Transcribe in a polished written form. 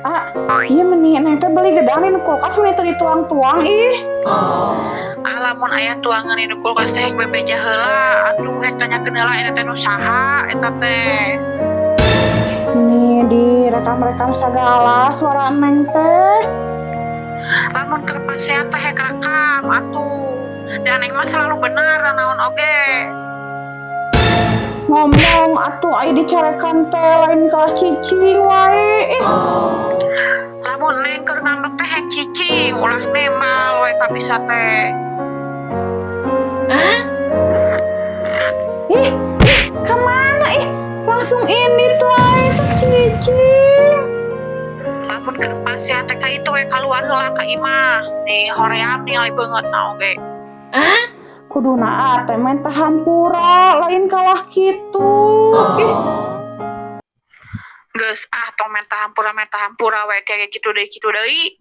Iya meni neng teh beli gedang di kulkas we teu dituang-tuang ih. Lamun aya tuangan di kulkas teh bebeja heula, atuh hek tanyakeun heula eta teh nu saha eta teh. Nih direkam-rekam segala suara neng teh. Lamun keur pasean teh hek rekam atuh. Dan neng mah selalu benar naon oge. Ngomong atuh aya dicarekan teh lain kelas cicing wae. Lamun neng keur ngambek teh hek cicing, ulah nemal we kabisa teh. Ih, kemana ih? Langsung ini tuh sok cicing. Lamun keur pasean teh ka itu we kaluar heula ka imah. Nih hoream ningali beungeut na oge. Kuduna teh main hampura lain kalah kitu. Ih, Geus tong menta hampura we kayak kitu deui.